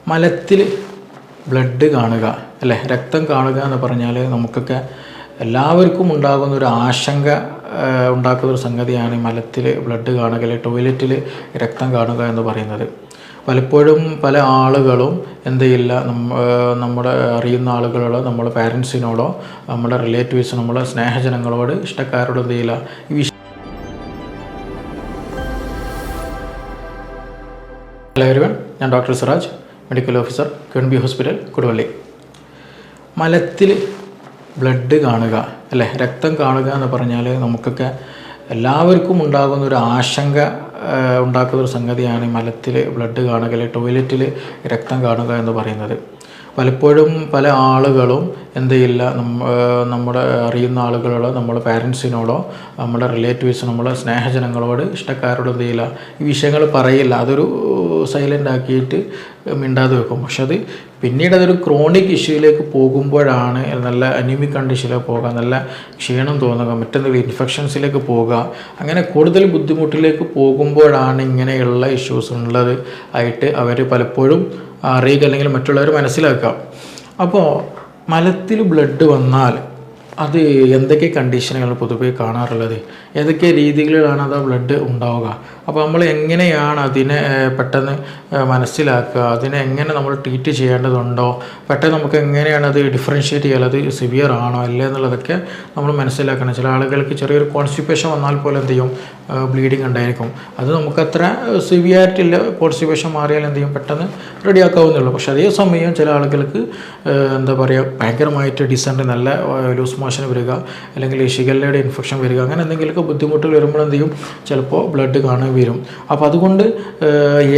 മലത്തിൽ blood കാണുക അല്ലേ, രക്തം കാണുക എന്ന് പറഞ്ഞാൽ നമുക്കൊക്കെ എല്ലാവർക്കും ഉണ്ടാകുന്ന ഒരു ആശങ്ക ഉണ്ടാക്കുന്നൊരു സംഗതിയാണ് മലത്തിൽ ബ്ലഡ് കാണുക അല്ലെങ്കിൽ ടോയ്ലറ്റിൽ രക്തം കാണുക എന്ന് പറയുന്നത്. പലപ്പോഴും പല ആളുകളും എന്ത് ചെയ്യില്ല, നമ്മുടെ അറിയുന്ന ആളുകളോടോ നമ്മുടെ പാരൻസിനോടോ നമ്മുടെ റിലേറ്റീവ്സ് നമ്മുടെ സ്നേഹജനങ്ങളോട് ഇഷ്ടക്കാരോട് എന്ത് ചെയ്യില്ല ഈ വിഷയം. ഹലോ എവരിവൺ, ഞാൻ doctor Siraj, medical officer, KNB hospital, Koduvally. മലത്തിൽ ബ്ലഡ് കാണുക അല്ലേ, രക്തം കാണുക എന്ന് പറഞ്ഞാൽ നമുക്കൊക്കെ എല്ലാവർക്കും ഉണ്ടാകുന്ന ഒരു ആശങ്ക ഉണ്ടാക്കുന്നൊരു സംഗതിയാണ് മലത്തിൽ ബ്ലഡ് കാണുക അല്ലെങ്കിൽ ടോയ്ലറ്റിൽ രക്തം കാണുക എന്ന് പറയുന്നത്. പലപ്പോഴും പല ആളുകളും എന്ത് ചെയ്യില്ല, നമ്മുടെ അറിയുന്ന ആളുകളോടോ നമ്മുടെ പാരൻസിനോടോ നമ്മുടെ റിലേറ്റീവ്സ് നമ്മുടെ സ്നേഹജനങ്ങളോട് ഇഷ്ടക്കാരോട് എന്ത് ചെയ്യില്ല ഈ വിഷയങ്ങൾ പറയില്ല, അതൊരു സൈലൻ്റ് ആക്കിയിട്ട് മിണ്ടാതെ വെക്കും. പക്ഷെ അത് പിന്നീട് അതൊരു ക്രോണിക് ഇഷ്യൂയിലേക്ക് പോകുമ്പോഴാണ്, നല്ല അനീമിക് കണ്ടീഷനിലേക്ക് പോകുക, നല്ല ക്ഷീണം തോന്നുക, മറ്റെന്തെങ്കിലും ഇൻഫെക്ഷൻസിലേക്ക് പോകുക, അങ്ങനെ കൂടുതൽ ബുദ്ധിമുട്ടിലേക്ക് പോകുമ്പോഴാണ് ഇങ്ങനെയുള്ള ഇഷ്യൂസ് ഉള്ളത് ആയിട്ട് അവർ പലപ്പോഴും അറിയുക അല്ലെങ്കിൽ മറ്റുള്ളവർ മനസ്സിലാക്കുക. അപ്പോൾ മലത്തിൽ ബ്ലഡ് വന്നാൽ അത് എന്തൊക്കെ കണ്ടീഷനുകൾ പൊതുവെ കാണാറുള്ളത്, ഏതൊക്കെ രീതികളിലാണ് അത് ബ്ലഡ് ഉണ്ടാവുക, അപ്പോൾ നമ്മൾ എങ്ങനെയാണ് അതിനെ പെട്ടെന്ന് മനസ്സിലാക്കുക, അതിനെ എങ്ങനെ നമ്മൾ ട്രീറ്റ് ചെയ്യേണ്ടതുണ്ടോ, പെട്ടെന്ന് നമുക്ക് എങ്ങനെയാണ് അത് ഡിഫറൻഷ്യേറ്റ് ചെയ്യുക, അത് സിവിയർ ആണോ അല്ലേ എന്നുള്ളതൊക്കെ നമ്മൾ മനസ്സിലാക്കണം. ചില ആളുകൾക്ക് ചെറിയൊരു കോൺസ്റ്റിപ്പേഷൻ വന്നാൽ പോലും എന്ത് ചെയ്യും, ബ്ലീഡിങ് ഉണ്ടായിരിക്കും. അത് നമുക്കത്ര സിവിയറിറ്റി ഇല്ല, കോൺസ്റ്റിപ്പേഷൻ മാറിയാൽ എന്ത് ചെയ്യും, പെട്ടെന്ന് റെഡിയാക്കാവുന്നുള്ളൂ. പക്ഷേ അതേ സമയം ചില ആളുകൾക്ക് എന്താ പറയുക, ഭയങ്കരമായിട്ട് ഡിസെൻട്രി, നല്ല ലൂസ് മോഷൻ വരിക, അല്ലെങ്കിൽ ഷിഗല്ലയുടെ ഇൻഫെക്ഷൻ വരിക, അങ്ങനെ എന്തെങ്കിലുമൊക്കെ ബുദ്ധിമുട്ടുകൾ വരുമ്പോൾ എന്ത് ചെയ്യും, ചിലപ്പോൾ ബ്ലഡ് കാണാൻ വരും. അപ്പോൾ അതുകൊണ്ട്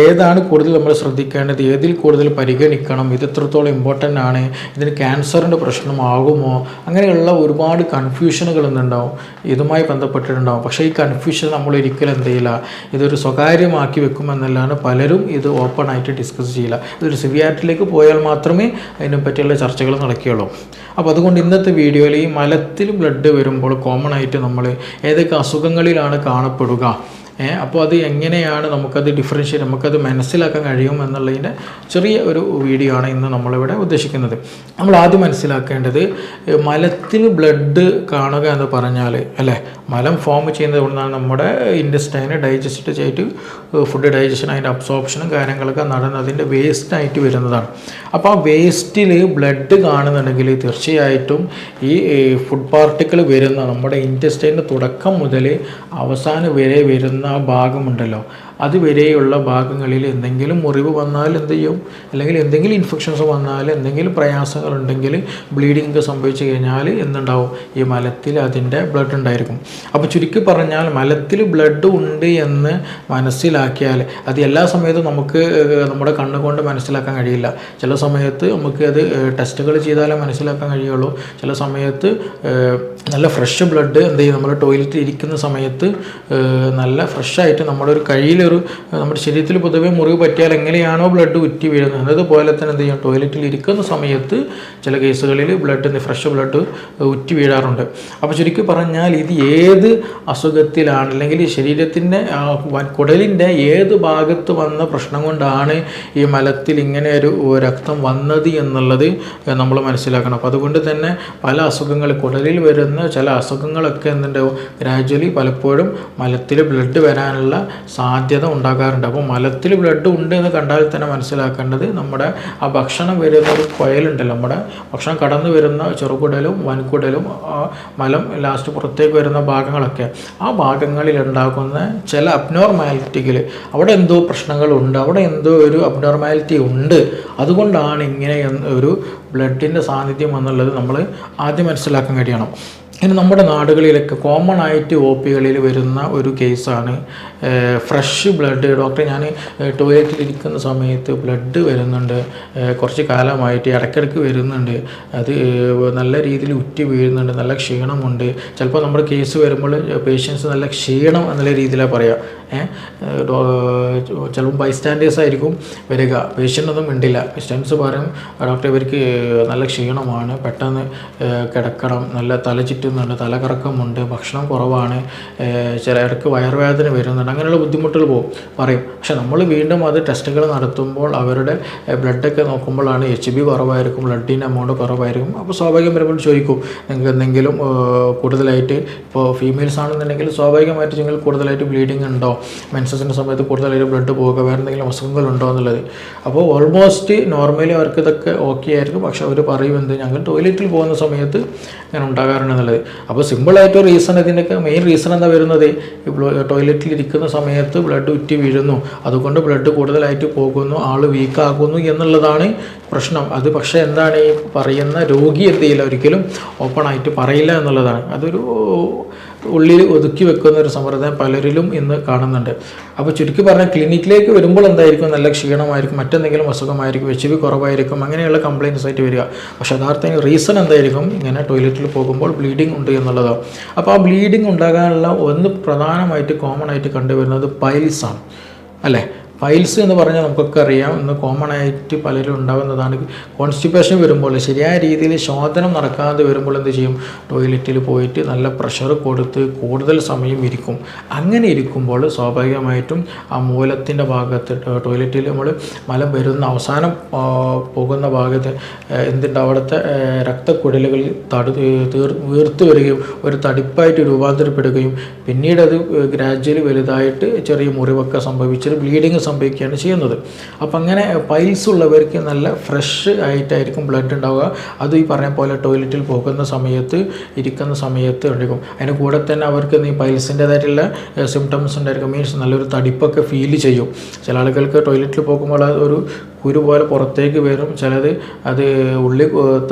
ഏതാണ് കൂടുതൽ നമ്മൾ ശ്രദ്ധിക്കേണ്ടത്, ഏതിൽ കൂടുതൽ പരിഗണിക്കണം, ഇത് എത്രത്തോളം ഇമ്പോർട്ടൻ്റ് ആണ്, ഇതിന് ക്യാൻസറിൻ്റെ പ്രശ്നമാകുമോ, അങ്ങനെയുള്ള ഒരുപാട് കൺഫ്യൂഷനുകൾ ഇന്നുണ്ടാവും, ഇതുമായി ബന്ധപ്പെട്ടിട്ടുണ്ടാവും. പക്ഷേ ഈ കൺഫ്യൂഷൻ നമ്മൾ ഒരിക്കലും എന്ത് ചെയ്യില്ല, ഇതൊരു സ്വകാര്യമാക്കി വെക്കുമെന്നല്ലാണ്ട് പലരും ഇത് ഓപ്പണായിട്ട് ഡിസ്കസ് ചെയ്യില്ല. ഇതൊരു സിവിയാരിറ്റിയിലേക്ക് പോയാൽ മാത്രമേ അതിനെപ്പറ്റിയുള്ള ചർച്ചകൾ നടക്കുകയുള്ളൂ. അപ്പോൾ അതുകൊണ്ട് ഇന്നത്തെ വീഡിയോയിൽ ഈ മലത്തിൽ ബ്ലഡ് വരുമ്പോൾ കോമൺ ആയിട്ട് നമ്മൾ ഏതൊക്കെ അസുഖങ്ങളിലാണ് കാണപ്പെടുക, അപ്പോൾ അത് എങ്ങനെയാണ് നമുക്കത് ഡിഫറൻഷ്യേറ്റ്, നമുക്കത് മനസ്സിലാക്കാൻ കഴിയും എന്നുള്ളതിൻ്റെ ചെറിയ ഒരു വീഡിയോ ആണ് ഇന്ന് നമ്മളിവിടെ ഉദ്ദേശിക്കുന്നത്. നമ്മൾ ആദ്യം മനസ്സിലാക്കേണ്ടത്, മലത്തിൽ ബ്ലഡ് കാണുക എന്ന് പറഞ്ഞാൽ അല്ലേ, മലം ഫോം ചെയ്യുന്നത് കൊണ്ടാണ് നമ്മുടെ ഇൻറ്റസ്റ്റൈന് ഡൈജസ്റ്റ് ചെയ്തിട്ട് ഫുഡ് ഡൈജഷൻ, അതിൻ്റെ അബ്സോർപ്ഷനും കാര്യങ്ങളൊക്കെ നടന്നതിൻ്റെ വേസ്റ്റായിട്ട് വരുന്നതാണ്. അപ്പോൾ ആ വേസ്റ്റിൽ ബ്ലഡ് കാണുന്നുണ്ടെങ്കിൽ തീർച്ചയായിട്ടും ഈ ഫുഡ് പാർട്ടിക്കിൾ വരുന്ന നമ്മുടെ ഇൻറ്റസ്റ്റൈൻ്റെ തുടക്കം മുതൽ അവസാനം വരെ വരുന്ന ആ ഭാഗമുണ്ടല്ലോ, അതുവരെയുള്ള ഭാഗങ്ങളിൽ എന്തെങ്കിലും മുറിവ് വന്നാൽ എന്ത് ചെയ്യും, അല്ലെങ്കിൽ എന്തെങ്കിലും ഇൻഫെക്ഷൻസ് വന്നാൽ, എന്തെങ്കിലും പ്രയാസങ്ങളുണ്ടെങ്കിൽ, ബ്ലീഡിങ് സംഭവിച്ചു കഴിഞ്ഞാൽ എന്തുണ്ടാവും, ഈ മലത്തിൽ അതിൻ്റെ ബ്ലഡ് ഉണ്ടായിരിക്കും. അപ്പോൾ ചുരുക്കി പറഞ്ഞാൽ മലത്തിൽ ബ്ലഡ് ഉണ്ട് എന്ന് മനസ്സിലാക്കിയാൽ അത് എല്ലാ സമയത്തും നമുക്ക് നമ്മുടെ കണ്ണുകൊണ്ട് മനസ്സിലാക്കാൻ കഴിയില്ല. ചില സമയത്ത് നമുക്ക് അത് ടെസ്റ്റുകൾ ചെയ്താലേ മനസ്സിലാക്കാൻ കഴിയുള്ളൂ. ചില സമയത്ത് നല്ല ഫ്രഷ് ബ്ലഡ് എന്ത് ചെയ്യും, നമ്മൾ ടോയ്ലറ്റിൽ ഇരിക്കുന്ന സമയത്ത് നല്ല ഫ്രഷായിട്ട് നമ്മുടെ ഒരു കയ്യിലൊരു നമ്മുടെ ശരീരത്തിൽ പൊതുവെ മുറിവ് പറ്റിയാൽ എങ്ങനെയാണോ ബ്ലഡ് ഉറ്റി വീഴുന്നത്, അതുപോലെ തന്നെ എന്ത് ചെയ്യും, ടോയ്ലറ്റിൽ ഇരിക്കുന്ന സമയത്ത് ചില കേസുകളിൽ ഫ്രഷ് ബ്ലഡ് ഉറ്റി വീഴാറുണ്ട്. അപ്പോൾ ചുരുക്കി പറഞ്ഞാൽ ഇത് ഏത് അസുഖത്തിലാണ്, അല്ലെങ്കിൽ ശരീരത്തിൻ്റെ കുടലിൻ്റെ ഏത് ഭാഗത്ത് വന്ന പ്രശ്നം കൊണ്ടാണ് ഈ മലത്തിൽ ഇങ്ങനെ ഒരു രക്തം വന്നത് എന്നുള്ളത് നമ്മൾ മനസ്സിലാക്കണം. അപ്പോൾ അതുകൊണ്ട് തന്നെ പല അസുഖങ്ങൾ, കുടലിൽ വരുന്ന ചില അസുഖങ്ങളൊക്കെ എന്തുണ്ടാവും, ഗ്രാജ്വലി പലപ്പോഴും മലത്തിൽ ബ്ലഡ് വരാനുള്ള സാധ്യത ഉണ്ടാകാറുണ്ട്. അപ്പോൾ മലത്തിൽ ബ്ലഡ് ഉണ്ട് എന്ന് കണ്ടാൽ തന്നെ മനസ്സിലാക്കേണ്ടത്, നമ്മുടെ ആ ഭക്ഷണം വരുന്ന ഒരു കുഴലുണ്ടല്ലോ, നമ്മുടെ ഭക്ഷണം കടന്നു വരുന്ന ചെറുകുടലും വൻകുടലും മലം ലാസ്റ്റ് പുറത്തേക്ക് വരുന്ന ഭാഗങ്ങളൊക്കെ, ആ ഭാഗങ്ങളിൽ ഉണ്ടാകുന്ന ചില അബ്നോർമാലിറ്റികൾ, അവിടെ എന്തോ പ്രശ്നങ്ങളുണ്ട്, അവിടെ എന്തോ ഒരു അബ്നോർമാലിറ്റി ഉണ്ട്, അതുകൊണ്ടാണ് ഇങ്ങനെ ഒരു ബ്ലഡിൻ്റെ സാന്നിധ്യം എന്നുള്ളത് നമ്മൾ ആദ്യം മനസ്സിലാക്കാൻ കഴിയണം. ഇനി നമ്മുടെ നാടുകളിലൊക്കെ കോമൺ ആയിട്ട് OPകളിൽ വരുന്ന ഒരു കേസാണ് ഫ്രഷ് ബ്ലഡ്. ഡോക്ടറെ, ഞാൻ ടോയ്ലറ്റിലിരിക്കുന്ന സമയത്ത് ബ്ലഡ് വരുന്നുണ്ട്, കുറച്ച് കാലമായിട്ട് ഇടയ്ക്കിടയ്ക്ക് വരുന്നുണ്ട്, അത് നല്ല രീതിയിൽ ഉറ്റി വീഴുന്നുണ്ട്, നല്ല ക്ഷീണമുണ്ട്. ചിലപ്പോൾ നമ്മുടെ കേസ് വരുമ്പോൾ പേഷ്യൻസ് നല്ല ക്ഷീണം എന്നുള്ള രീതിയിലാണ് പറയുക. ചിലപ്പോൾ ബൈസ്റ്റാൻഡേഴ്സ് ആയിരിക്കും വരിക, പേഷ്യൻ്റ് ഒന്നും മിണ്ടില്ല. പേഷ്യൻസ് പറയും, ഡോക്ടർ ഇവർക്ക് നല്ല ക്ഷീണമാണ്, പെട്ടെന്ന് കിടക്കണം, നല്ല തലചുറ്റുന്ന വരുന്നുണ്ട്, തലകറക്കമുണ്ട്, ഭക്ഷണം കുറവാണ്, ചിലർക്ക് വയറുവേദന വരുന്നുണ്ട്, അങ്ങനെയുള്ള ബുദ്ധിമുട്ടുകൾ പറയും. പക്ഷെ നമ്മൾ വീണ്ടും അത് ടെസ്റ്റുകൾ നടത്തുമ്പോൾ അവരുടെ ബ്ലഡൊക്കെ നോക്കുമ്പോഴാണ് HB കുറവായിരിക്കും, ബ്ലഡിൻ്റെ എമൗണ്ട് കുറവായിരിക്കും. അപ്പോൾ സ്വാഭാവികം വരുമ്പോൾ ചോദിക്കും നിങ്ങൾക്ക് എന്തെങ്കിലും കൂടുതലായിട്ട്, ഇപ്പോൾ ഫീമെയിൽസ് ആണെന്നുണ്ടെങ്കിൽ സ്വാഭാവികമായിട്ട് നിങ്ങൾ കൂടുതലായിട്ട് ബ്ലീഡിങ് ഉണ്ടോ, മെൻസസിൻ്റെ സമയത്ത് കൂടുതലായിട്ട് ബ്ലഡ് പോകുക, വേറെ എന്തെങ്കിലും അസുഖങ്ങളുണ്ടോ എന്നുള്ളത്. അപ്പോൾ ഓൾമോസ്റ്റ് നോർമലി അവർക്ക് ഇതൊക്കെ ഓക്കെ ആയിരിക്കും. പക്ഷെ അവർ പറയും ഞങ്ങൾ ടോയ്ലറ്റിൽ പോകുന്ന സമയത്ത് ഇങ്ങനെ ഉണ്ടാകാറുണ്ടെന്നുള്ളത്. അപ്പോൾ സിമ്പിളായിട്ട് റീസൺ, ഇതിൻ്റെയൊക്കെ മെയിൻ റീസൺ എന്താ വരുന്നത്, ഈ ടോയ്ലറ്റിൽ ഇരിക്കുന്ന സമയത്ത് ബ്ലഡ് ഉറ്റി വീഴുന്നു, അതുകൊണ്ട് ബ്ലഡ് കൂടുതലായിട്ട് പോകുന്നു, ആൾ വീക്കാകുന്നു എന്നുള്ളതാണ് പ്രശ്നം. അത് പക്ഷേ എന്താണ്, ഈ പറയുന്ന രോഗി എന്ത് ചെയ്യില്ല, ഒരിക്കലും ഓപ്പണായിട്ട് പറയില്ല എന്നുള്ളതാണ്. അതൊരു ഉള്ളിൽ ഒതുക്കി വെക്കുന്ന ഒരു സമ്പ്രദായം പലരിലും ഇന്ന് കാണുന്നുണ്ട്. അപ്പോൾ ചുരുക്കി പറഞ്ഞാൽ ക്ലിനിക്കിലേക്ക് വരുമ്പോൾ എന്തായിരിക്കും, നല്ല ക്ഷീണമായിരിക്കും, മറ്റെന്തെങ്കിലും അസുഖമായിരിക്കും, HB കുറവായിരിക്കും, അങ്ങനെയുള്ള കംപ്ലയിൻറ്റ്സ് ആയിട്ട് വരിക. പക്ഷേ യഥാർത്ഥ റീസൺ എന്തായിരിക്കും, ഇങ്ങനെ ടോയ്ലറ്റിൽ പോകുമ്പോൾ ബ്ലീഡിങ് ഉണ്ട് എന്നുള്ളതാണ്. അപ്പോൾ ആ ബ്ലീഡിങ് ഉണ്ടാകാനുള്ള ഒന്ന് പ്രധാനമായിട്ട് കോമൺ ആയിട്ട് കണ്ടുവരുന്നത് പൈൽസാണ് അല്ലേ. പൈൽസ് എന്ന് പറഞ്ഞാൽ നമുക്കൊക്കെ അറിയാം, ഇന്ന് കോമൺ ആയിട്ട് പലരും ഉണ്ടാകുന്നതാണ്. കോൺസ്റ്റിപ്പേഷൻ വരുമ്പോൾ, ശരിയായ രീതിയിൽ ശോധനം നടക്കാതെ വരുമ്പോൾ എന്ത് ചെയ്യും, ടോയ്ലറ്റിൽ പോയിട്ട് നല്ല പ്രഷർ കൊടുത്ത് കൂടുതൽ സമയം ഇരിക്കും. അങ്ങനെ ഇരിക്കുമ്പോൾ സ്വാഭാവികമായിട്ടും ആ മൂലത്തിൻ്റെ ഭാഗത്ത്, ടോയ്ലറ്റിൽ നമ്മൾ മലം വരുന്ന അവസാനം പോകുന്ന ഭാഗത്ത് എന്തുണ്ട്, അവിടുത്തെ രക്തക്കുഴലുകൾ വീർത്ത് വരികയും ഒരു തടിപ്പായിട്ട് രൂപാന്തരപ്പെടുകയും പിന്നീട് അത് ഗ്രാജ്വലി വലുതായിട്ട് ചെറിയ മുറിവൊക്കെ സംഭവിച്ചിട്ട് ബ്ലീഡിങ് സംഭവിക്കുകയാണ് ചെയ്യുന്നത്. അപ്പം അങ്ങനെ പൈൽസ് ഉള്ളവർക്ക് നല്ല ഫ്രഷ് ആയിട്ടായിരിക്കും ബ്ലഡ് ഉണ്ടാവുക. അത് ഈ പറഞ്ഞ പോലെ ടോയ്ലറ്റിൽ പോകുന്ന സമയത്ത്, ഇരിക്കുന്ന സമയത്ത് ഉണ്ടായിരിക്കും. അതിന് കൂടെ തന്നെ അവർക്ക് ഈ പൈൽസിൻ്റേതായിട്ടുള്ള സിംറ്റംസ് ഉണ്ടായിരിക്കും. മീൻസ് നല്ലൊരു തടിപ്പൊക്കെ ഫീൽ ചെയ്യും. ചില ആളുകൾക്ക് ടോയ്ലറ്റിൽ പോകുമ്പോൾ ഒരു കുരു പോലെ പുറത്തേക്ക് വരും, ചിലത് അത് ഉള്ളിൽ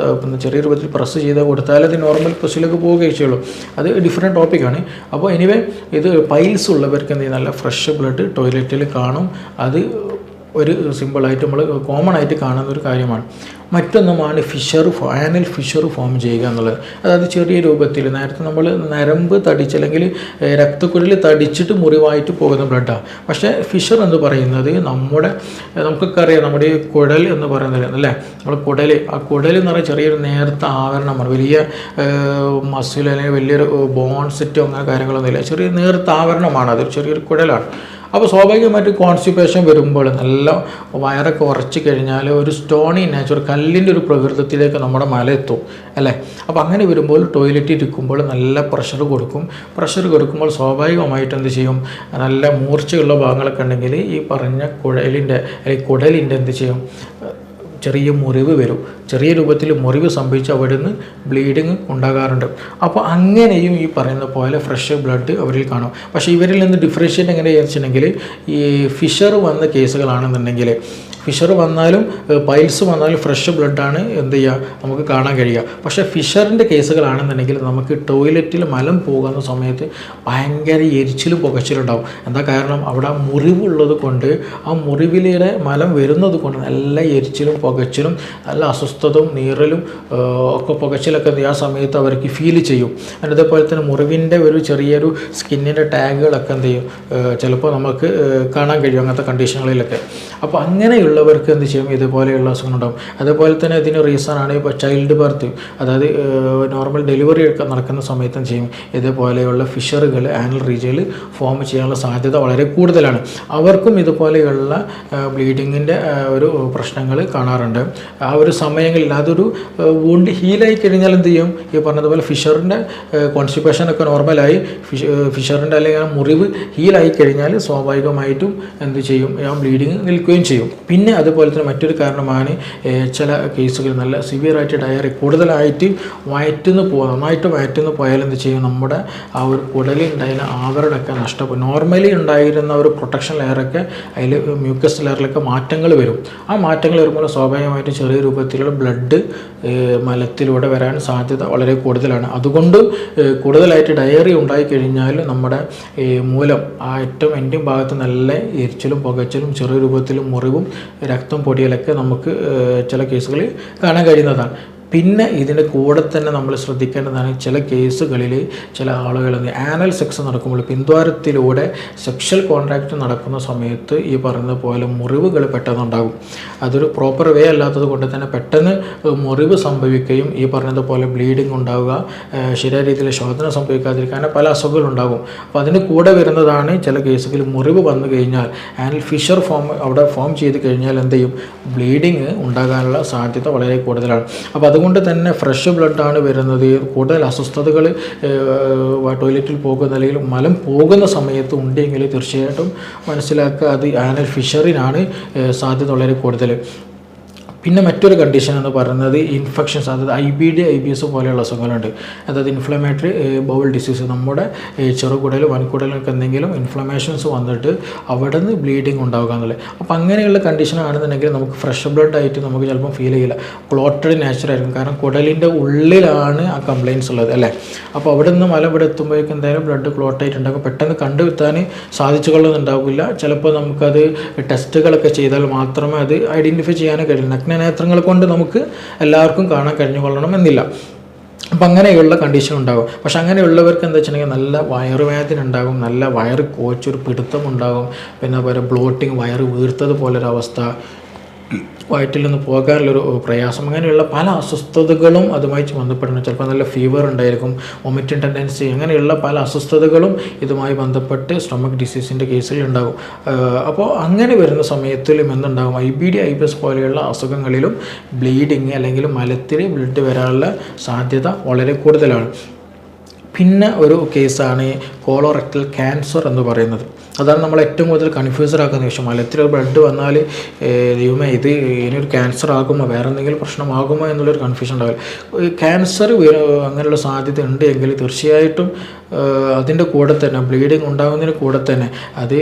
ചെറിയ രൂപത്തിൽ പ്രസ് ചെയ്ത് കൊടുത്താൽ അത് നോർമൽ പ്രസ്സിലേക്ക് പോവുകയും ചെയ്യുള്ളൂ. അത് ഡിഫറെൻറ്റ് ടോപ്പിക്കാണ്. അപ്പോൾ എനിവേ ഇത് പൈൽസ് ഉള്ളവർക്ക് എന്ത് ചെയ്യും, നല്ല ഫ്രഷ് ബ്ലഡ് ടോയ്ലറ്റിൽ കാണും. അത് ഒരു സിമ്പിളായിട്ട് നമ്മൾ കോമൺ ആയിട്ട് കാണുന്ന ഒരു കാര്യമാണ്. മറ്റൊന്നുമാണ് ആനൽ ഫിഷർ ഫോം ചെയ്യുക എന്നുള്ളത്. അതായത് ചെറിയ രൂപത്തിൽ നേരത്തെ നമ്മൾ നരമ്പ് തടിച്ച് അല്ലെങ്കിൽ രക്തക്കുഴൽ തടിച്ചിട്ട് മുറിവായിട്ട് പോകുന്ന ബ്ലഡാണ്. പക്ഷേ ഫിഷർ എന്ന് പറയുന്നത് നമുക്കൊക്കെ അറിയാം, നമ്മുടെ ഈ കുടൽ എന്ന് പറയുന്നത് അല്ലേ, നമ്മൾ ആ കുടൽ എന്ന് പറയുന്ന ചെറിയൊരു നേർത്ത ആവരണമാണ്. വലിയ മസിൽ അല്ലെങ്കിൽ വലിയൊരു ബോൺ സെറ്റോ അങ്ങനെ കാര്യങ്ങളൊന്നുമില്ല, ചെറിയ നേർത്ത ആവരണമാണ്. അതൊരു ചെറിയൊരു കുടലാണ്. അപ്പോൾ സ്വാഭാവികമായിട്ട് കോൺസ്റ്റിപ്പേഷൻ വരുമ്പോൾ നല്ല വയറൊക്കെ ഉറച്ച് കഴിഞ്ഞാൽ ഒരു സ്റ്റോണി നാച്ചുർ, കല്ലിൻ്റെ ഒരു പ്രകൃതത്തിലേക്ക് നമ്മുടെ മല എത്തും അല്ലേ. അപ്പോൾ അങ്ങനെ വരുമ്പോൾ ടോയ്ലറ്റിൽ ഇരിക്കുമ്പോൾ നല്ല പ്രഷർ കൊടുക്കുമ്പോൾ സ്വാഭാവികമായിട്ട് എന്ത് ചെയ്യും, നല്ല മൂർച്ചയുള്ള ഭാഗങ്ങളൊക്കെ ഉണ്ടെങ്കിൽ ഈ പറഞ്ഞ കുടലിൻ്റെ എന്ത് ചെയ്യും, ചെറിയ മുറിവ് വരും. ചെറിയ രൂപത്തിൽ മുറിവ് സംഭവിച്ച് അവിടെ നിന്ന് ബ്ലീഡിങ് ഉണ്ടാകാറുണ്ട്. അപ്പോൾ അങ്ങനെയും ഈ പറയുന്ന പോലെ ഫ്രഷ് ബ്ലഡ് അവരിൽ കാണും. പക്ഷേ ഇവരിൽ നിന്ന് ഡിഫറൻഷ്യേറ്റ് എങ്ങനെയാണെന്ന് വെച്ചിട്ടുണ്ടെങ്കിൽ, ഈ ഫിഷർ വന്ന കേസുകളാണെന്നുണ്ടെങ്കിൽ, ഫിഷർ വന്നാലും പൈൽസ് വന്നാലും ഫ്രഷ് ബ്ലഡാണ് എന്ത് ചെയ്യുക നമുക്ക് കാണാൻ കഴിയുക. പക്ഷേ ഫിഷറിൻ്റെ കേസുകളാണെന്നുണ്ടെങ്കിൽ നമുക്ക് ടോയ്ലറ്റിൽ മലം പോകുന്ന സമയത്ത് ഭയങ്കര എരിച്ചിലും പുകച്ചിലുണ്ടാവും. എന്താ കാരണം, അവിടെ മുറിവുള്ളത് കൊണ്ട്, ആ മുറിവിലൂടെ മലം വരുന്നത് കൊണ്ട് നല്ല എരിച്ചിലും പുകച്ചിലും നല്ല അസ്വസ്ഥതയും നീറലും ഒക്കെ പുകച്ചിലൊക്കെ ആ സമയത്ത് അവർക്ക് ഫീൽ ചെയ്യും. അതേപോലെ തന്നെ മുറിവിൻ്റെ ഒരു ചെറിയൊരു സ്കിന്നിൻ്റെ ടാഗുകളൊക്കെ എന്ത് ചെയ്യും ചിലപ്പോൾ നമുക്ക് കാണാൻ കഴിയും അങ്ങനത്തെ കണ്ടീഷനുകളിലൊക്കെ. അപ്പോൾ അങ്ങനെയുള്ളവർക്ക് എന്ത് ചെയ്യും, ഇതുപോലെയുള്ള അസുഖങ്ങളുണ്ടാകും. അതേപോലെ തന്നെ ഇതിന് റീസണാണ് ഇപ്പോൾ ചൈൽഡ് ബർത്ത്, അതായത് നോർമൽ ഡെലിവറി ഒക്കെ നടക്കുന്ന സമയത്ത് എന്ത് ചെയ്യും, ഇതുപോലെയുള്ള ഫിഷറുകൾ ആനൽ റീജിയനിൽ ഫോം ചെയ്യാനുള്ള സാധ്യത വളരെ കൂടുതലാണ്. അവർക്കും ഇതുപോലെയുള്ള ബ്ലീഡിങ്ങിൻ്റെ ഒരു പ്രശ്നങ്ങൾ കാണാറുണ്ട്. ആ ഒരു സമയങ്ങളിൽ അതൊരു വൂണ്ട് ഹീലായി കഴിഞ്ഞാൽ എന്ത് ചെയ്യും, ഈ പറഞ്ഞതുപോലെ ഫിഷറിൻ്റെ കോൺസ്റ്റിപ്പേഷനൊക്കെ നോർമലായി ഫിഷറിൻ്റെ അല്ലെങ്കിൽ ആ മുറിവ് ഹീലായി കഴിഞ്ഞാൽ സ്വാഭാവികമായിട്ടും എന്ത് ചെയ്യും, ആ ബ്ലീഡിങ് നിൽക്കുകയും ചെയ്യും. പിന്നെ അതുപോലെ തന്നെ മറ്റൊരു കാരണമാണ് ചില കേസുകൾ നല്ല സിവിയറായിട്ട് ഡയറി കൂടുതലായിട്ട് നന്നായിട്ട് വയറ്റുനിന്ന് പോയാൽ എന്ത് ചെയ്യും, നമ്മുടെ ആ ഒരു കുടലിൽ ഉണ്ടായിരുന്ന ആവരണമൊക്കെ നഷ്ടപ്പെടും. നോർമലി ഉണ്ടായിരുന്ന ഒരു പ്രൊട്ടക്ഷൻ ലെയറൊക്കെ അതിൽ മ്യൂക്കസ് ലെയറിലൊക്കെ മാറ്റങ്ങൾ വരും. ആ മാറ്റങ്ങൾ വരുമ്പോൾ സ്വാഭാവികമായിട്ടും ചെറിയ രൂപത്തിലുള്ള ബ്ലഡ് മലത്തിലൂടെ വരാൻ സാധ്യത വളരെ കൂടുതലാണ്. അതുകൊണ്ട് കൂടുതലായിട്ട് ഡയറി ഉണ്ടായിക്കഴിഞ്ഞാൽ നമ്മുടെ മൂലം ആ ഏറ്റവും എൻഡിങ് ഭാഗത്ത് നല്ല എരിച്ചിലും പുകച്ചിലും ചെറിയ രൂപത്തിലും മുറിവും രക്തം പൊടിയലൊക്കെ നമുക്ക് ചില കേസുകളിൽ കാണാൻ കഴിയുന്നതാണ്. പിന്നെ ഇതിൻ്റെ കൂടെ തന്നെ നമ്മൾ ശ്രദ്ധിക്കേണ്ടതാണ്, ചില കേസുകളിൽ ചില ആളുകൾ ആനൽ സെക്സ് നടക്കുമ്പോൾ പിന്ദ്വാരത്തിലൂടെ സെക്ഷൽ കോൺടാക്റ്റ് നടക്കുന്ന സമയത്ത് ഈ പറയുന്ന പോലെ മുറിവുകൾ പെട്ടെന്നുണ്ടാകും. അതൊരു പ്രോപ്പർ വേ അല്ലാത്തത് കൊണ്ട് തന്നെ പെട്ടെന്ന് മുറിവ് സംഭവിക്കുകയും ഈ പറഞ്ഞതുപോലെ ബ്ലീഡിങ് ഉണ്ടാവുക, ശരിയായ രീതിയിൽ ശോധന സംഭവിക്കാതിരിക്കാൻ പല അസുഖങ്ങളുണ്ടാകും. അപ്പോൾ അതിന് കൂടെ വരുന്നതാണ് ചില കേസുകളിൽ മുറിവ് വന്നു കഴിഞ്ഞാൽ ആനൽ ഫിഷർ അവിടെ ഫോം ചെയ്ത് കഴിഞ്ഞാൽ എന്ത് ചെയ്യും, ബ്ലീഡിങ് ഉണ്ടാകാനുള്ള സാധ്യത വളരെ കൂടുതലാണ്. അപ്പോൾ അതുകൊണ്ട് തന്നെ ഫ്രഷ് ബ്ലഡാണ് വരുന്നത്. കൂടുതൽ അസ്വസ്ഥതകൾ ടോയ്ലറ്റിൽ പോകുന്ന അല്ലെങ്കിൽ മലം പോകുന്ന സമയത്ത് ഉണ്ടെങ്കിൽ തീർച്ചയായിട്ടും മനസ്സിലാക്കുക അത് ആനൽ ഫിഷറിനാണ് സാധ്യത വളരെ കൂടുതൽ. പിന്നെ മറ്റൊരു കണ്ടീഷൻ എന്ന് പറയുന്നത് ഇൻഫെക്ഷൻസ്, അതായത് IBD IBS പോലെയുള്ള അസുഖങ്ങളുണ്ട്. അതായത് ഇൻഫ്ലമേറ്ററി ബൗൾ ഡിസീസ്, നമ്മുടെ ചെറുകുടൽ വൻകുടലൊക്കെ എന്തെങ്കിലും ഇൻഫ്ലമേഷൻസ് വന്നിട്ട് അവിടെ നിന്ന് ബ്ലീഡിങ് ഉണ്ടാവുക എന്നുള്ളത്. അപ്പോൾ അങ്ങനെയുള്ള കണ്ടീഷൻ ആണെന്നുണ്ടെങ്കിൽ നമുക്ക് ഫ്രഷ് ബ്ലഡ് ആയിട്ട് നമുക്ക് ചിലപ്പോൾ ഫീൽ ചെയ്യില്ല, ക്ലോട്ടഡ് നേച്ചർ ആയിരിക്കും. കാരണം കുടലിൻ്റെ ഉള്ളിലാണ് ആ കംപ്ലയിൻസ് ഉള്ളത് അല്ലേ. അപ്പോൾ അവിടെ നിന്ന് മല ഇവിടെ എത്തുമ്പോഴേക്കും എന്തായാലും ബ്ലഡ് ക്ലോട്ട് ആയിട്ടുണ്ടാകും. പെട്ടെന്ന് കണ്ടുവെത്താൻ സാധിച്ചു കൊള്ളുന്നുണ്ടാവില്ല. ചിലപ്പോൾ നമുക്കത് ടെസ്റ്റുകളൊക്കെ ചെയ്താൽ മാത്രമേ അത് ഐഡൻറ്റിഫൈ ചെയ്യാനേ കഴിയില്ല. നേത്രങ്ങൾ കൊണ്ട് നമുക്ക് എല്ലാവർക്കും കാണാൻ കഴിഞ്ഞുകൊള്ളണം എന്നില്ല. അപ്പം അങ്ങനെയുള്ള കണ്ടീഷൻ ഉണ്ടാകും. പക്ഷെ അങ്ങനെയുള്ളവർക്ക് എന്താ വെച്ചിട്ടുണ്ടെങ്കിൽ നല്ല വയറുവേദന ഉണ്ടാകും, നല്ല വയറ് കോച്ചൊരു പിടുത്തം ഉണ്ടാകും, പിന്നെ അതുപോലെ ബ്ലോട്ടിങ്, വയറ് വീർത്തത് പോലൊരവസ്ഥ, വയറ്റിൽ നിന്ന് പോകാനുള്ളൊരു പ്രയാസം, അങ്ങനെയുള്ള പല അസ്വസ്ഥതകളും അതുമായി ബന്ധപ്പെടുന്നു. ചിലപ്പോൾ നല്ല ഫീവർ ഉണ്ടായിരിക്കും, വൊമിറ്റിംഗ് ടെൻഡൻസി, അങ്ങനെയുള്ള പല അസ്വസ്ഥതകളും ഇതുമായി ബന്ധപ്പെട്ട് സ്റ്റൊമക് ഡിസീസിൻ്റെ കേസിൽ ഉണ്ടാകും. അപ്പോൾ അങ്ങനെ വരുന്ന സമയത്തിലും എന്തുണ്ടാകും, IBD IBS പോലെയുള്ള അസുഖങ്ങളിലും ബ്ലീഡിങ് അല്ലെങ്കിൽ മലത്തിൽ ബ്ലഡ് വരാനുള്ള സാധ്യത വളരെ കൂടുതലാണ്. പിന്നെ ഒരു കേസാണ് കോളോറക്ടൽ ക്യാൻസർ എന്ന് പറയുന്നത്. അതാണ് നമ്മൾ ഏറ്റവും കൂടുതൽ കൺഫ്യൂസർ ആക്കുന്ന വിഷയം. മലത്തിൽ ബ്ലഡ് വന്നാൽ ദൈവമേ ഇത് ഇനിയൊരു ക്യാൻസർ ആകുമോ, വേറെ എന്തെങ്കിലും പ്രശ്നമാകുമോ എന്നുള്ളൊരു കൺഫ്യൂഷൻ ഉണ്ടാവില്ല. ക്യാൻസർ അങ്ങനെയുള്ള സാധ്യത ഉണ്ട് എങ്കിൽ തീർച്ചയായിട്ടും അതിൻ്റെ കൂടെ തന്നെ ബ്ലീഡിങ് ഉണ്ടാകുന്നതിന് കൂടെ തന്നെ അത്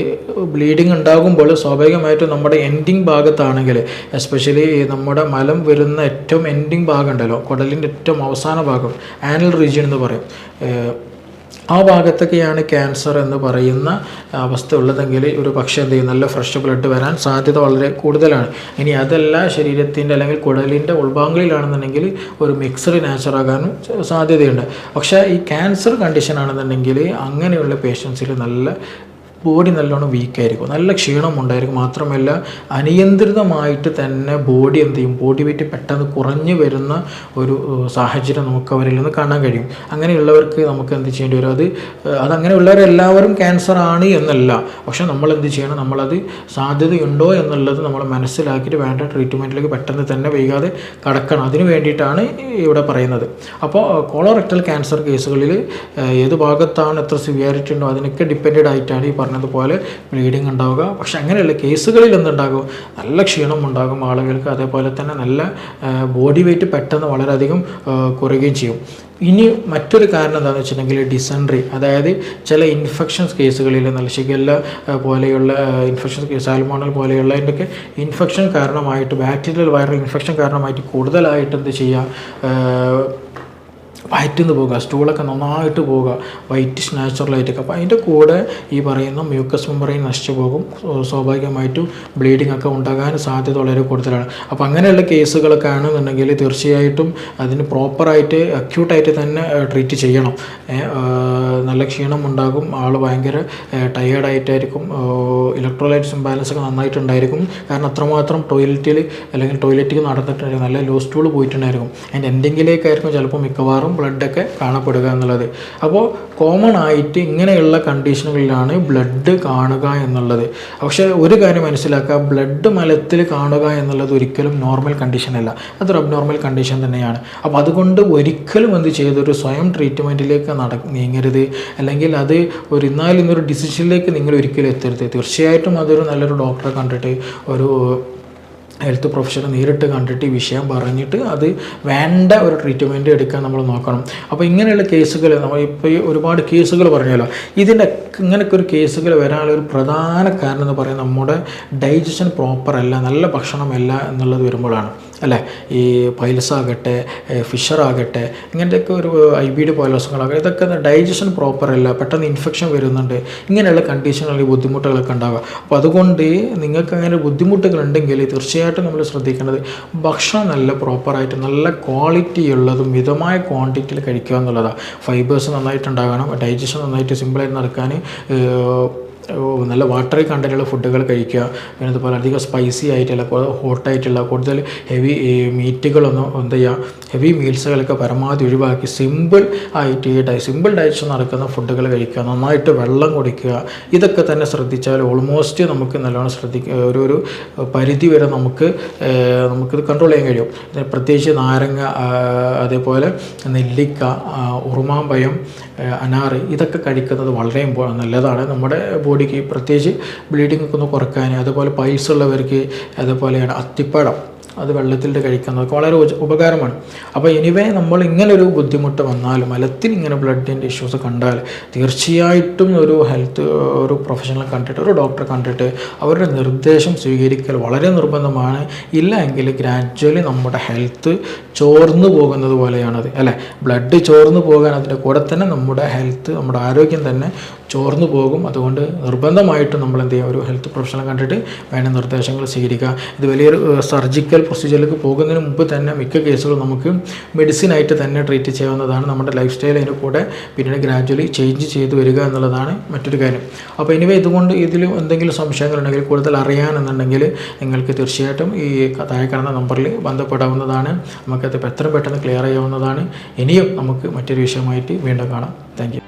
ബ്ലീഡിങ് ഉണ്ടാകുമ്പോൾ സ്വാഭാവികമായിട്ടും നമ്മുടെ എൻഡിങ് ഭാഗത്താണെങ്കിൽ, എസ്പെഷ്യലി നമ്മുടെ മലം വരുന്ന ഏറ്റവും എൻഡിങ് ഭാഗം ഉണ്ടല്ലോ, കുടലിൻ്റെ ഏറ്റവും അവസാന ഭാഗം, ആനൽ റീജിയൻ എന്ന് പറയും, ആ ഭാഗത്തൊക്കെയാണ് ക്യാൻസർ എന്ന് പറയുന്ന അവസ്ഥ ഉള്ളതെങ്കിൽ ഒരു പക്ഷേ എന്ത് ചെയ്യും, നല്ല ഫ്രഷ് ബ്ലഡ് വരാൻ സാധ്യത വളരെ കൂടുതലാണ്. ഇനി അതല്ല ശരീരത്തിൻ്റെ അല്ലെങ്കിൽ കുടലിൻ്റെ ഉൾഭാഗങ്ങളിലാണെന്നുണ്ടെങ്കിൽ ഒരു മിക്സഡ് നേച്ചറാകാനും സാധ്യതയുണ്ട്. പക്ഷേ ഈ ക്യാൻസർ കണ്ടീഷൻ ആണെന്നുണ്ടെങ്കിൽ അങ്ങനെയുള്ള പേഷ്യൻസിൽ നല്ല ബോഡി നല്ലോണം വീക്കായിരിക്കും, നല്ല ക്ഷീണം ഉണ്ടായിരിക്കും. മാത്രമല്ല അനിയന്ത്രിതമായിട്ട് തന്നെ ബോഡി എന്ത് ചെയ്യും, ബോഡി വെയിറ്റ് പെട്ടെന്ന് കുറഞ്ഞു വരുന്ന ഒരു സാഹചര്യം നമുക്ക് അവരിൽ നിന്ന് കാണാൻ കഴിയും. അങ്ങനെയുള്ളവർക്ക് നമുക്ക് എന്ത് ചെയ്യേണ്ടി വരും, അതങ്ങനെയുള്ളവരെല്ലാവരും ക്യാൻസർ ആണ് എന്നല്ല, പക്ഷെ നമ്മൾ എന്ത് ചെയ്യണം, നമ്മളത് സാധ്യതയുണ്ടോ എന്നുള്ളത് നമ്മൾ മനസ്സിലാക്കിയിട്ട് വേണ്ട ട്രീറ്റ്മെൻറ്റിലേക്ക് പെട്ടെന്ന് തന്നെ വൈകാതെ കടക്കണം. അതിന് വേണ്ടിയിട്ടാണ് ഇവിടെ പറയുന്നത്. അപ്പോൾ കോളോറക്ടൽ ക്യാൻസർ കേസുകളിൽ ഏത് ഭാഗത്താണ് എത്ര സിവിയാരിറ്റി ഉണ്ടോ അതിനൊക്കെ ഡിപ്പെൻഡ് ആയിട്ടാണ് ഈ പറഞ്ഞതുപോലെ ബ്ലീഡിങ് ഉണ്ടാവുക. പക്ഷെ അങ്ങനെയുള്ള കേസുകളിൽ എന്തുണ്ടാകും, നല്ല ക്ഷീണം ഉണ്ടാകും ആളുകൾക്ക്, അതേപോലെ തന്നെ നല്ല ബോഡി വെയിറ്റ് പെട്ടെന്ന് വളരെയധികം കുറയുകയും ചെയ്യും. ഇനി മറ്റൊരു കാരണം എന്താണെന്ന് വെച്ചിട്ടുണ്ടെങ്കിൽ ഡിസെൻട്രി, അതായത് ചില ഇൻഫെക്ഷൻസ് കേസുകളിൽ നല്ല ഷിഗല്ല പോലെയുള്ള ഇൻഫെക്ഷൻ, സാൽമോണൽ പോലെയുള്ള അതിൻ്റെയൊക്കെ ഇൻഫെക്ഷൻ കാരണമായിട്ട്, ബാക്ടീരിയൽ വൈറൽ ഇൻഫെക്ഷൻ കാരണമായിട്ട് കൂടുതലായിട്ട് എന്ത് ചെയ്യുക, വയറ്റിന്ന് പോകുക, സ്റ്റൂളൊക്കെ നന്നായിട്ട് പോവുക, വൈറ്റിഷ് നാച്ചുറലായിട്ടൊക്കെ. അപ്പോൾ അതിൻ്റെ കൂടെ ഈ പറയുന്ന മ്യൂക്കസ് മെമ്പറൈൻ നശിച്ചു പോകും, സ്വാഭാവികമായിട്ടും ബ്ലീഡിംഗ് ഒക്കെ ഉണ്ടാകാൻ സാധ്യത വളരെ കൂടുതലാണ്. അപ്പോൾ അങ്ങനെയുള്ള കേസുകളൊക്കെ ആണെന്നുണ്ടെങ്കിൽ തീർച്ചയായിട്ടും അതിന് പ്രോപ്പറായിട്ട് അക്യൂട്ടായിട്ട് തന്നെ ട്രീറ്റ് ചെയ്യണം. നല്ല ക്ഷീണം ഉണ്ടാകും, ആൾ ഭയങ്കര ടയേർഡായിട്ടായിരിക്കും, ഇലക്ട്രോലൈറ്റ്സ് ഇംബാലൻസ് ഒക്കെ നന്നായിട്ടുണ്ടായിരിക്കും. കാരണം അത്രമാത്രം ടോയ്ലറ്റിൽ നടന്നിട്ടുണ്ടായിരിക്കും, നല്ല ലോ സ്റ്റൂൾ പോയിട്ടുണ്ടായിരിക്കും, അതിൻ്റെ എൻഡിങ്ങിലേക്കായിരിക്കും ചിലപ്പോൾ മിക്കവാറും ബ്ലഡൊക്കെ കാണപ്പെടുക എന്നുള്ളത്. അപ്പോൾ കോമൺ ആയിട്ട് ഇങ്ങനെയുള്ള കണ്ടീഷനുകളിലാണ് ബ്ലഡ് കാണുക എന്നുള്ളത്. പക്ഷേ ഒരു കാര്യം മനസ്സിലാക്കുക, ബ്ലഡ് മലത്തിൽ കാണുക എന്നുള്ളത് ഒരിക്കലും നോർമൽ കണ്ടീഷനല്ല, അതൊരു അബ്നോർമൽ കണ്ടീഷൻ തന്നെയാണ്. അപ്പോൾ അതുകൊണ്ട് ഒരിക്കലും എന്ത് ചെയ്തൊരു സ്വയം ട്രീറ്റ്മെൻറ്റിലേക്ക് നീങ്ങരുത്, അല്ലെങ്കിൽ അത് ഇന്നൊരു ഡിസിഷനിലേക്ക് നിങ്ങൾ ഒരിക്കലും എത്തരുത്. തീർച്ചയായിട്ടും അതൊരു നല്ലൊരു ഡോക്ടറെ കണ്ടിട്ട്, ഒരു ഹെൽത്ത് പ്രൊഫഷനെ നേരിട്ട് കണ്ടിട്ട് ഈ വിഷയം പറഞ്ഞിട്ട് അത് വേണ്ട ഒരു ട്രീറ്റ്മെൻറ്റ് എടുക്കാൻ നമ്മൾ നോക്കണം. അപ്പോൾ ഇങ്ങനെയുള്ള കേസുകൾ, നമ്മൾ ഇപ്പോൾ ഈ ഒരുപാട് കേസുകൾ പറഞ്ഞല്ലോ, ഇതിൻ്റെയൊക്കെ ഇങ്ങനെയൊക്കെ ഒരു കേസുകൾ വരാനുള്ള ഒരു പ്രധാന കാരണം എന്ന് പറയുന്നത് നമ്മുടെ ഡൈജഷൻ പ്രോപ്പർ അല്ല, നല്ല ഭക്ഷണമല്ല എന്നുള്ളത് വരുമ്പോഴാണ് അല്ലേ. ഈ പൈൽസ് ആകട്ടെ, ഫിഷർ ആകട്ടെ, ഇങ്ങനത്തെയൊക്കെ ഒരു IBD പോലുള്ള അസുഖങ്ങളാകട്ടെ, ഇതൊക്കെ ഡൈജഷൻ പ്രോപ്പർ അല്ല, പെട്ടെന്ന് ഇൻഫെക്ഷൻ വരുന്നുണ്ട്, ഇങ്ങനെയുള്ള കണ്ടീഷനുകളിൽ ബുദ്ധിമുട്ടുകളൊക്കെ ഉണ്ടാവുക. അപ്പോൾ അതുകൊണ്ട് നിങ്ങൾക്ക് അങ്ങനെ ബുദ്ധിമുട്ടുകൾ ഉണ്ടെങ്കിൽ തീർച്ചയായിട്ടും നമ്മൾ ശ്രദ്ധിക്കേണ്ടത് ഭക്ഷണം നല്ല പ്രോപ്പറായിട്ട് നല്ല ക്വാളിറ്റി ഉള്ളതും മിതമായ ക്വാണ്ടിറ്റിയിൽ കഴിക്കുക എന്നുള്ളതാണ്. ഫൈബേഴ്സ് നന്നായിട്ടുണ്ടാകണം, ഡൈജഷൻ നന്നായിട്ട് സിമ്പിളായിട്ട് നടക്കാൻ നല്ല വാട്ടറി കണ്ടന്റുള്ള ഫുഡുകൾ കഴിക്കുക. പിന്നെ അതുപോലെ അധികം സ്പൈസി ആയിട്ടുള്ള, ഹോട്ടായിട്ടുള്ള, കൂടുതൽ ഹെവി മീറ്റുകളൊന്നും എന്ത് ചെയ്യുക, ഹെവി മീൽസുകളൊക്കെ പരമാവധി ഒഴിവാക്കി സിമ്പിൾ ഡയറ്റ് നടക്കുന്ന ഫുഡുകൾ കഴിക്കുക, നന്നായിട്ട് വെള്ളം കുടിക്കുക. ഇതൊക്കെ തന്നെ ശ്രദ്ധിച്ചാൽ ഓൾമോസ്റ്റ് നമുക്ക് നല്ലോണം ഒരു പരിധി വരെ നമുക്കിത് കൺട്രോൾ ചെയ്യാൻ കഴിയും. പ്രത്യേകിച്ച് നാരങ്ങ, അതേപോലെ നെല്ലിക്ക, ഉറുമാമ്പഴം, അനാറ്, ഇതൊക്കെ കഴിക്കുന്നത് വളരെ നല്ലതാണ് നമ്മുടെ ബോഡിക്ക്, പ്രത്യേകിച്ച് ബ്ലീഡിംഗ് ഒക്കെ ഒന്ന് കുറയ്ക്കാൻ. അതുപോലെ പൈൽസ് ഉള്ളവർക്ക്, അതുപോലെയാണ് അത്തിപ്പഴം, അത് വെള്ളത്തിലിട്ട് കഴിക്കുന്നതൊക്കെ വളരെ ഉപകാരമാണ്. അപ്പോൾ എനിവേ നമ്മൾ ഇങ്ങനൊരു ബുദ്ധിമുട്ട് വന്നാൽ, മലത്തിൽ ഇങ്ങനെ ബ്ലഡിൻ്റെ ഇഷ്യൂസ് കണ്ടാൽ തീർച്ചയായിട്ടും ഒരു പ്രൊഫഷണൽ കണ്ടിട്ട്, ഒരു ഡോക്ടറെ കണ്ടിട്ട് അവരുടെ നിർദ്ദേശം സ്വീകരിക്കൽ വളരെ നിർബന്ധമാണ്. ഇല്ല എങ്കിൽ ഗ്രാജ്വലി നമ്മുടെ ഹെൽത്ത് ചോർന്നു പോകുന്നത് പോലെയാണത് അല്ലേ. ബ്ലഡ് ചോർന്നു പോകാൻ അതിൻ്റെ കൂടെ തന്നെ നമ്മുടെ ഹെൽത്ത്, നമ്മുടെ ആരോഗ്യം തന്നെ ചോർന്നു പോകും. അതുകൊണ്ട് നിർബന്ധമായിട്ടും നമ്മൾ എന്ത് ചെയ്യുക, ഒരു ഹെൽത്ത് പ്രൊഫഷണൽ കണ്ടിട്ട് വേണ്ട നിർദ്ദേശങ്ങൾ സ്വീകരിക്കുക. ഇത് വലിയൊരു സർജിക്കൽ പ്രൊസീജിയറിലേക്ക് പോകുന്നതിന് മുമ്പ് തന്നെ മിക്ക കേസുകളും നമുക്ക് മെഡിസിനായിട്ട് തന്നെ ട്രീറ്റ് ചെയ്യാവുന്നതാണ്. നമ്മുടെ ലൈഫ് സ്റ്റൈൽ അതിൻ്റെ കൂടെ പിന്നീട് ഗ്രാജ്വലി ചേഞ്ച് ചെയ്ത് വരിക എന്നുള്ളതാണ് മറ്റൊരു കാര്യം. അപ്പോൾ എനിവേ ഇതിൽ എന്തെങ്കിലും സംശയങ്ങളുണ്ടെങ്കിൽ, കൂടുതൽ അറിയാനെന്നുണ്ടെങ്കിൽ നിങ്ങൾക്ക് തീർച്ചയായിട്ടും ഈ താഴെ കാണുന്ന നമ്പറിൽ ബന്ധപ്പെടാവുന്നതാണ്. നമുക്കത് എത്രയും പെട്ടെന്ന് ക്ലിയർ ചെയ്യാവുന്നതാണ്. ഇനിയും നമുക്ക് മറ്റൊരു വിഷയമായിട്ട് വീണ്ടും കാണാം. Thank you.